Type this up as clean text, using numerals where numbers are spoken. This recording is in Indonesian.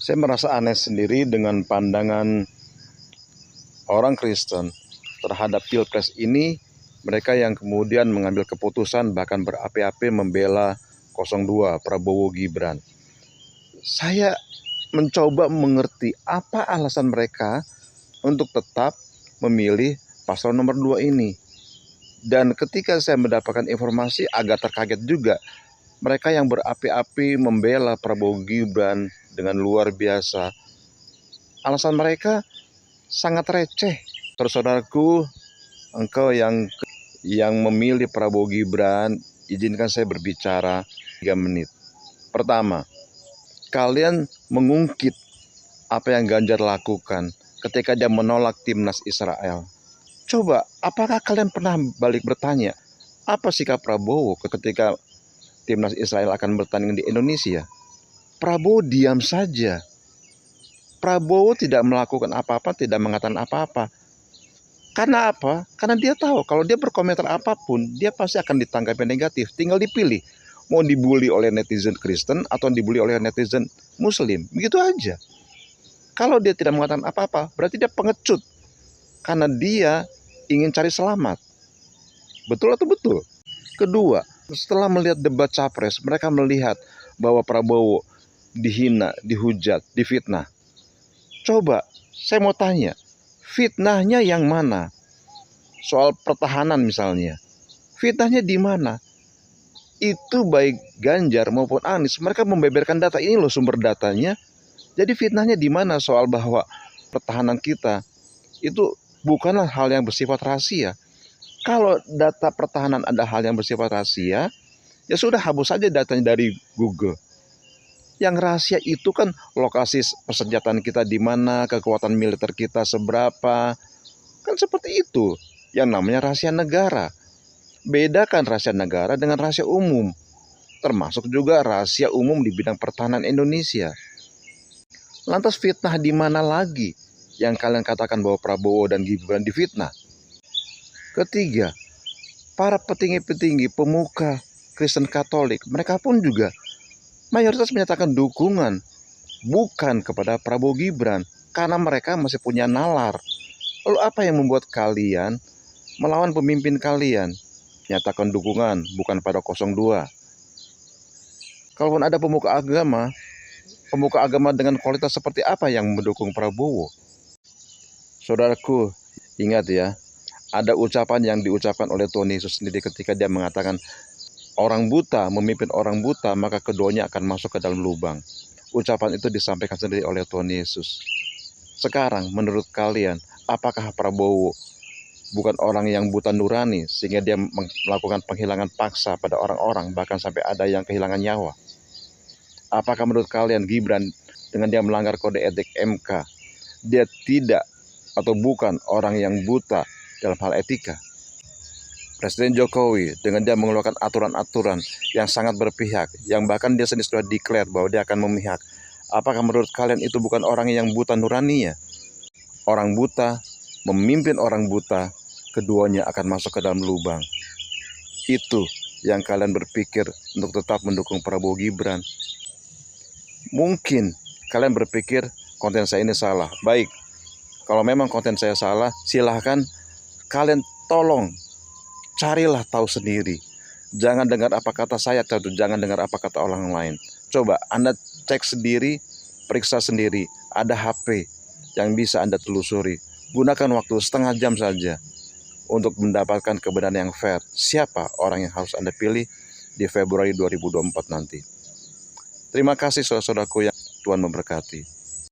Saya merasa aneh sendiri dengan pandangan orang Kristen terhadap Pilpres ini. Mereka yang kemudian mengambil keputusan bahkan berapi-api membela 02 Prabowo Gibran. Saya mencoba mengerti apa alasan mereka untuk tetap memilih paslon nomor 2 ini. Dan ketika saya mendapatkan informasi agak terkaget juga. Mereka yang berapi-api membela Prabowo Gibran dengan luar biasa. Alasan mereka sangat receh. Saudaraku, engkau yang memilih Prabowo Gibran, izinkan saya berbicara 3 menit. Pertama, kalian mengungkit apa yang Ganjar lakukan ketika dia menolak timnas Israel. Coba, apakah kalian pernah balik bertanya, apa sikap Prabowo ketika timnas Israel akan bertanding di Indonesia? Prabowo diam saja. Prabowo tidak melakukan apa-apa, tidak mengatakan apa-apa. Karena apa? Karena dia tahu kalau dia berkomentar apapun, dia pasti akan ditanggapi negatif. Tinggal dipilih, mau dibully oleh netizen Kristen atau dibully oleh netizen Muslim. Begitu aja. Kalau dia tidak mengatakan apa-apa, berarti dia pengecut. Karena dia ingin cari selamat. Betul atau betul? Kedua, setelah melihat debat capres, mereka melihat bahwa Prabowo dihina, dihujat, difitnah. Coba, saya mau tanya, fitnahnya yang mana? Soal pertahanan misalnya. Fitnahnya di mana? Itu baik Ganjar maupun Anies, mereka membeberkan data. Ini loh sumber datanya. Jadi fitnahnya di mana soal bahwa pertahanan kita itu bukanlah hal yang bersifat rahasia. Kalau data pertahanan ada hal yang bersifat rahasia, ya sudah hapus saja datanya dari Google. Yang rahasia itu kan lokasi persenjataan kita di mana, kekuatan militer kita seberapa. Kan seperti itu. Yang namanya rahasia negara. Bedakan rahasia negara dengan rahasia umum. Termasuk juga rahasia umum di bidang pertahanan Indonesia. Lantas fitnah di mana lagi yang kalian katakan bahwa Prabowo dan Gibran difitnah? Ketiga, para petinggi-petinggi pemuka Kristen Katolik, mereka pun juga mayoritas menyatakan dukungan bukan kepada Prabowo Gibran karena mereka masih punya nalar. Lalu apa yang membuat kalian melawan pemimpin kalian? Nyatakan dukungan bukan pada 02. Kalaupun ada pemuka agama dengan kualitas seperti apa yang mendukung Prabowo? Saudaraku, ingat ya, ada ucapan yang diucapkan oleh Tuhan Yesus sendiri ketika dia mengatakan, orang buta memimpin orang buta, maka keduanya akan masuk ke dalam lubang. Ucapan itu disampaikan sendiri oleh Tuhan Yesus. Sekarang, menurut kalian, apakah Prabowo bukan orang yang buta nurani sehingga dia melakukan penghilangan paksa pada orang-orang, bahkan sampai ada yang kehilangan nyawa? Apakah menurut kalian Gibran dengan dia melanggar kode etik MK, dia tidak atau bukan orang yang buta dalam hal etika? Presiden Jokowi dengan dia mengeluarkan aturan-aturan yang sangat berpihak, yang bahkan dia sendiri sudah declare bahwa dia akan memihak. Apakah menurut kalian itu bukan orang yang buta nuraninya? Orang buta memimpin orang buta, keduanya akan masuk ke dalam lubang. Itu yang kalian berpikir untuk tetap mendukung Prabowo Gibran. Mungkin kalian berpikir konten saya ini salah. Baik, kalau memang konten saya salah, silahkan kalian tolong carilah tahu sendiri. Jangan dengar apa kata saya, jangan dengar apa kata orang lain. Coba Anda cek sendiri, periksa sendiri. Ada HP yang bisa Anda telusuri. Gunakan waktu setengah jam saja untuk mendapatkan kebenaran yang fair. Siapa orang yang harus Anda pilih di Februari 2024 nanti. Terima kasih saudara-saudaraku yang Tuhan memberkati.